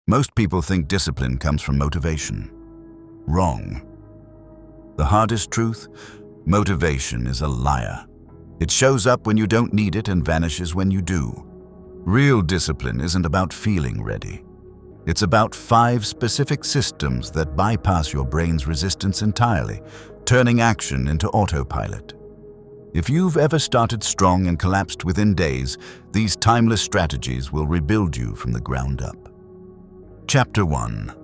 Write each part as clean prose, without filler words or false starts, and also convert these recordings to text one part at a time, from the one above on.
Most people think discipline comes from motivation. Wrong. The hardest truth? Motivation is a liar. It shows up when you don't need it and vanishes when you do. Real discipline isn't about feeling ready. It's about 5 specific systems that bypass your brain's resistance entirely, turning action into autopilot. If you've ever started strong and collapsed within days, these timeless strategies will rebuild you from the ground up. Chapter 1.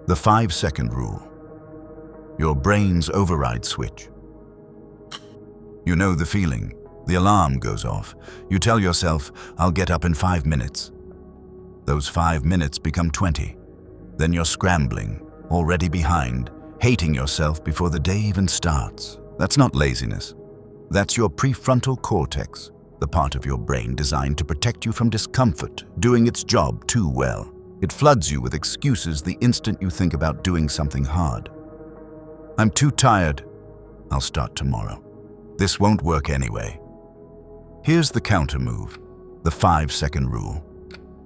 The 5-second rule. Your brain's override switch. You know the feeling. The alarm goes off. You tell yourself, I'll get up in 5 minutes. Those 5 minutes become 20. Then you're scrambling, already behind, hating yourself before the day even starts. That's not laziness. That's your prefrontal cortex, the part of your brain designed to protect you from discomfort, doing its job too well. It floods you with excuses the instant you think about doing something hard. I'm too tired. I'll start tomorrow. This won't work anyway. Here's the counter move, the 5-second rule.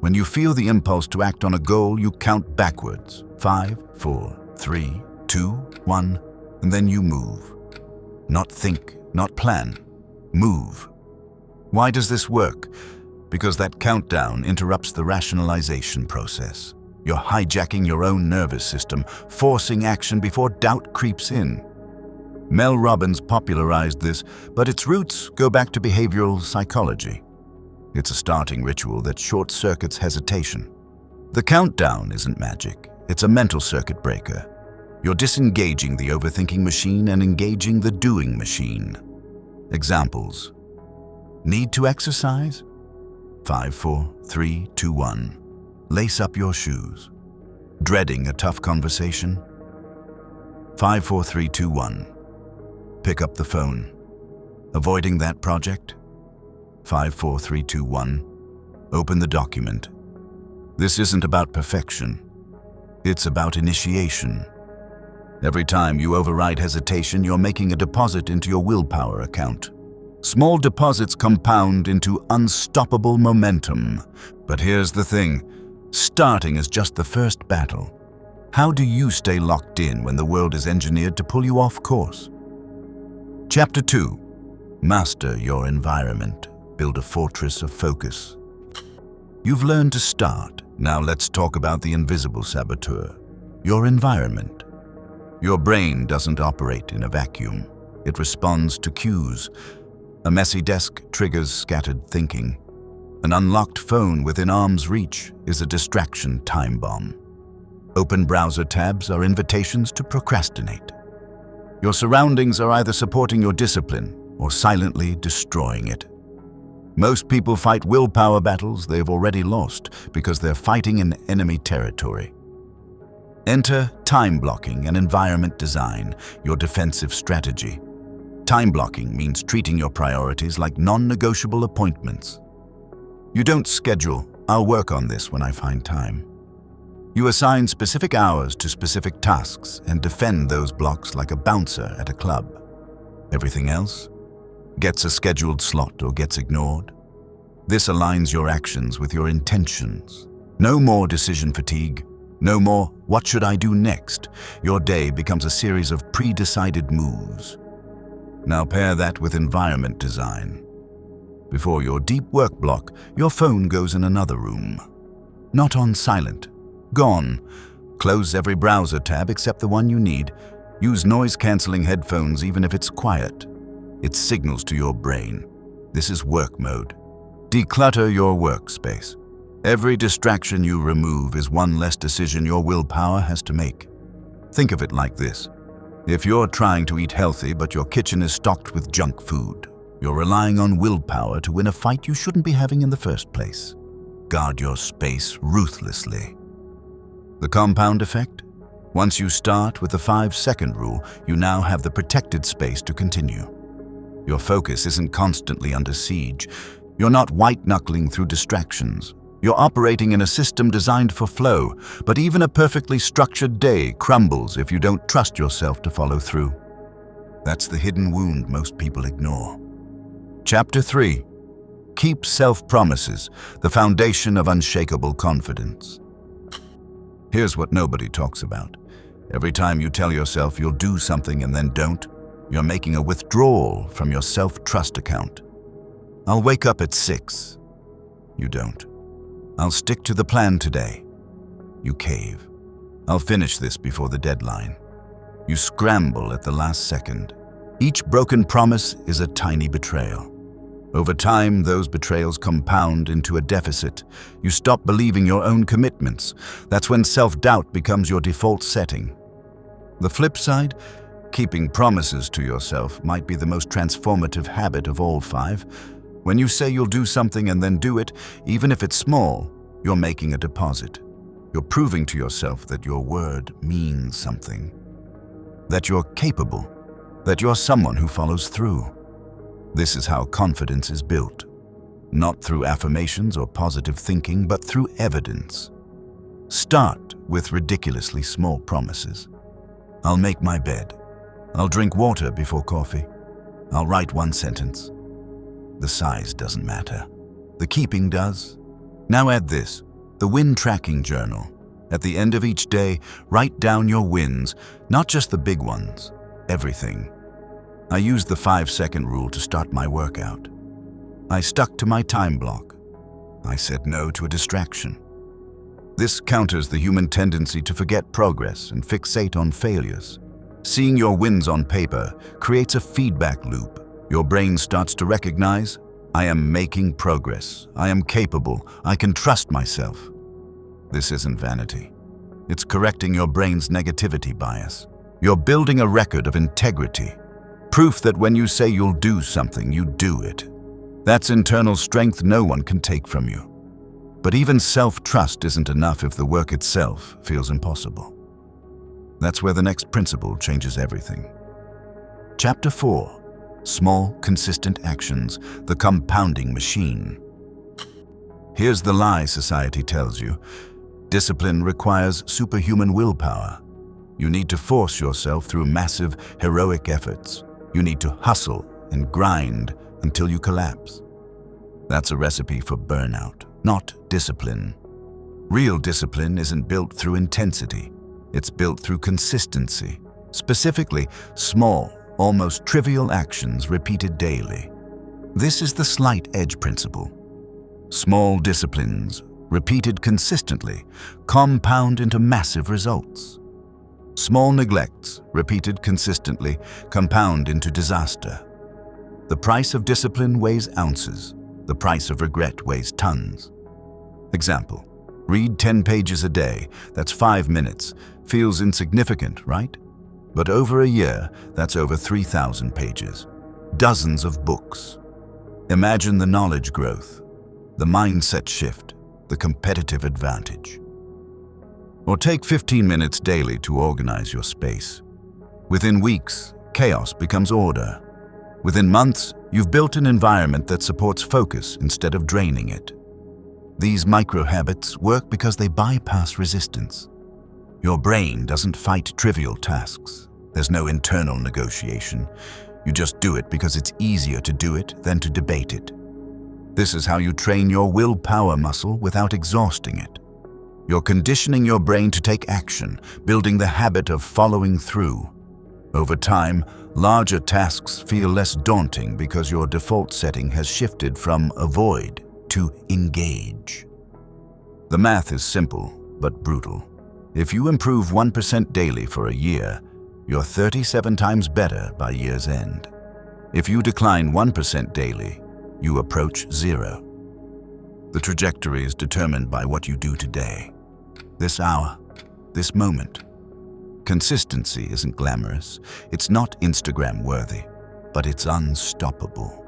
When you feel the impulse to act on a goal, you count backwards. 5, 4, 3, 2, 1, and then you move. Not think, not plan. Move. Why does this work? Because that countdown interrupts the rationalization process. You're hijacking your own nervous system, forcing action before doubt creeps in. Mel Robbins popularized this, but its roots go back to behavioral psychology. It's a starting ritual that short-circuits hesitation. The countdown isn't magic. It's a mental circuit breaker. You're disengaging the overthinking machine and engaging the doing machine. Examples. Need to exercise? 5, 4, 3, 2, 1. Lace up your shoes. Dreading a tough conversation? 5, 4, 3, 2, 1. Pick up the phone. Avoiding that project? 5, 4, 3, 2, 1. Open the document. This isn't about perfection. It's about initiation. Every time you override hesitation, you're making a deposit into your willpower account. Small deposits compound into unstoppable momentum. But here's the thing. Starting is just the first battle. How do you stay locked in when the world is engineered to pull you off course? Chapter 2. Master your environment. Build a fortress of focus. You've learned to start. Now let's talk about the invisible saboteur, your environment. Your brain doesn't operate in a vacuum. It responds to cues. A messy desk triggers scattered thinking. An unlocked phone within arm's reach is a distraction time bomb. Open browser tabs are invitations to procrastinate. Your surroundings are either supporting your discipline or silently destroying it. Most people fight willpower battles they've already lost because they're fighting in enemy territory. Enter time blocking and environment design, your defensive strategy. Time blocking means treating your priorities like non-negotiable appointments. You don't schedule, I'll work on this when I find time. You assign specific hours to specific tasks and defend those blocks like a bouncer at a club. Everything else gets a scheduled slot or gets ignored. This aligns your actions with your intentions. No more decision fatigue. No more, what should I do next? Your day becomes a series of pre-decided moves. Now pair that with environment design. Before your deep work block, your phone goes in another room. Not on silent. Gone. Close every browser tab except the one you need. Use noise-canceling headphones even if it's quiet. It signals to your brain. This is work mode. Declutter your workspace. Every distraction you remove is one less decision your willpower has to make. Think of it like this. If you're trying to eat healthy but your kitchen is stocked with junk food, you're relying on willpower to win a fight you shouldn't be having in the first place. Guard your space ruthlessly. The compound effect? Once you start with the 5-second rule, you now have the protected space to continue. Your focus isn't constantly under siege. You're not white-knuckling through distractions. You're operating in a system designed for flow, but even a perfectly structured day crumbles if you don't trust yourself to follow through. That's the hidden wound most people ignore. Chapter 3. Keep self-promises, the foundation of unshakable confidence. Here's what nobody talks about. Every time you tell yourself you'll do something and then don't, you're making a withdrawal from your self-trust account. I'll wake up at 6. You don't. I'll stick to the plan today. You cave. I'll finish this before the deadline. You scramble at the last second. Each broken promise is a tiny betrayal. Over time, those betrayals compound into a deficit. You stop believing your own commitments. That's when self-doubt becomes your default setting. The flip side, keeping promises to yourself might be the most transformative habit of all 5. When you say you'll do something and then do it, even if it's small, you're making a deposit. You're proving to yourself that your word means something. That you're capable. That you're someone who follows through. This is how confidence is built. Not through affirmations or positive thinking, but through evidence. Start with ridiculously small promises. I'll make my bed. I'll drink water before coffee. I'll write 1 sentence. The size doesn't matter. The keeping does. Now add this, the win tracking journal. At the end of each day, write down your wins, not just the big ones, everything. I used the 5-second rule to start my workout. I stuck to my time block. I said no to a distraction. This counters the human tendency to forget progress and fixate on failures. Seeing your wins on paper creates a feedback loop. Your brain starts to recognize, I am making progress, I am capable, I can trust myself. This isn't vanity. It's correcting your brain's negativity bias. You're building a record of integrity. Proof that when you say you'll do something, you do it. That's internal strength no one can take from you. But even self-trust isn't enough if the work itself feels impossible. That's where the next principle changes everything. Chapter 4. Small, consistent actions, the compounding machine. Here's the lie society tells you. Discipline requires superhuman willpower. You need to force yourself through massive, heroic efforts. You need to hustle and grind until you collapse. That's a recipe for burnout, not discipline. Real discipline isn't built through intensity. It's built through consistency. Specifically, small, almost trivial actions repeated daily. This is the slight edge principle. Small disciplines, repeated consistently, compound into massive results. Small neglects, repeated consistently, compound into disaster. The price of discipline weighs ounces. The price of regret weighs tons. Example, read 10 pages a day, that's 5 minutes. Feels insignificant, right? But over a year, that's over 3,000 pages. Dozens of books. Imagine the knowledge growth, the mindset shift, the competitive advantage. Or take 15 minutes daily to organize your space. Within weeks, chaos becomes order. Within months, you've built an environment that supports focus instead of draining it. These micro-habits work because they bypass resistance. Your brain doesn't fight trivial tasks. There's no internal negotiation. You just do it because it's easier to do it than to debate it. This is how you train your willpower muscle without exhausting it. You're conditioning your brain to take action, building the habit of following through. Over time, larger tasks feel less daunting because your default setting has shifted from avoid to engage. The math is simple, but brutal. If you improve 1% daily for a year, you're 37 times better by year's end. If you decline 1% daily, you approach 0. The trajectory is determined by what you do today. This hour, this moment. Consistency isn't glamorous, it's not Instagram-worthy, but it's unstoppable.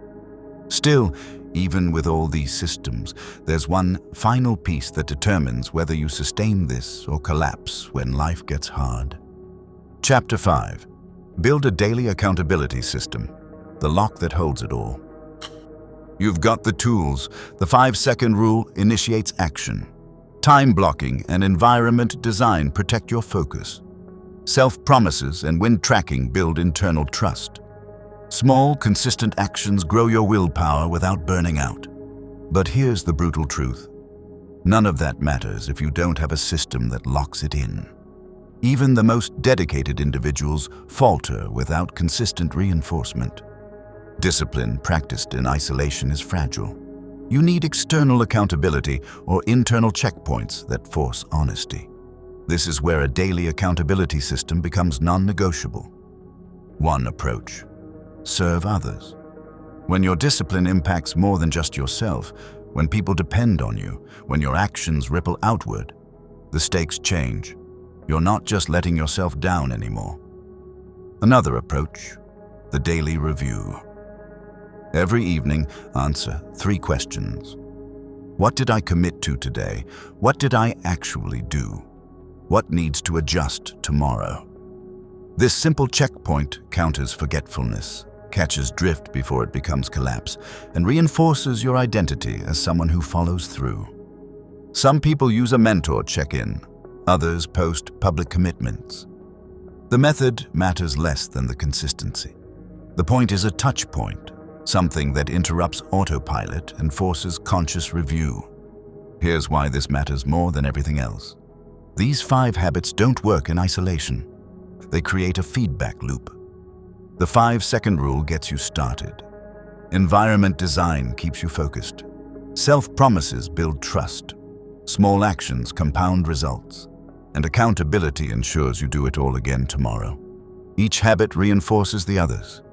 Still, even with all these systems, there's one final piece that determines whether you sustain this or collapse when life gets hard. Chapter 5. Build a daily accountability system, the lock that holds it all. You've got the tools. The 5-second rule initiates action. Time blocking and environment design protect your focus. Self-promises and win tracking build internal trust. Small, consistent actions grow your willpower without burning out. But here's the brutal truth. None of that matters if you don't have a system that locks it in. Even the most dedicated individuals falter without consistent reinforcement. Discipline practiced in isolation is fragile. You need external accountability or internal checkpoints that force honesty. This is where a daily accountability system becomes non-negotiable. 1 approach: serve others. When your discipline impacts more than just yourself, when people depend on you, when your actions ripple outward, the stakes change. You're not just letting yourself down anymore. Another approach: the daily review. Every evening, answer 3 questions. What did I commit to today? What did I actually do? What needs to adjust tomorrow? This simple checkpoint counters forgetfulness, catches drift before it becomes collapse, and reinforces your identity as someone who follows through. Some people use a mentor check-in, others post public commitments. The method matters less than the consistency. The point is a touch point, something that interrupts autopilot and forces conscious review. Here's why this matters more than everything else. These 5 habits don't work in isolation. They create a feedback loop. The 5-second rule gets you started. Environment design keeps you focused. Self-promises build trust. Small actions compound results. And accountability ensures you do it all again tomorrow. Each habit reinforces the others.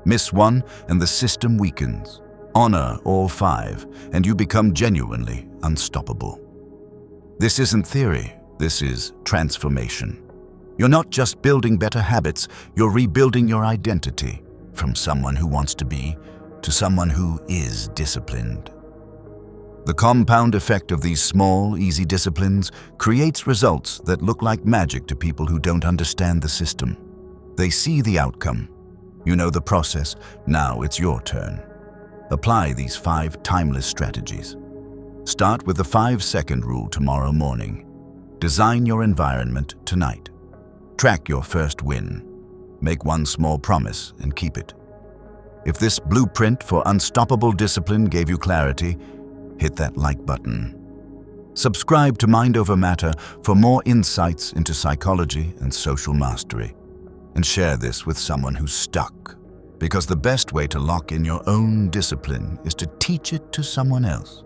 Miss one and the system weakens. Honor all 5 and you become genuinely unstoppable. This isn't theory, this is transformation. You're not just building better habits, you're rebuilding your identity from someone who wants to be to someone who is disciplined. The compound effect of these small, easy disciplines creates results that look like magic to people who don't understand the system. They see the outcome. You know the process, now it's your turn. Apply these 5 timeless strategies. Start with the 5-second rule tomorrow morning. Design your environment tonight. Track your first win. Make one small promise and keep it. If this blueprint for unstoppable discipline gave you clarity, hit that like button. Subscribe to Mind Over Matter for more insights into psychology and social mastery. And share this with someone who's stuck, because the best way to lock in your own discipline is to teach it to someone else.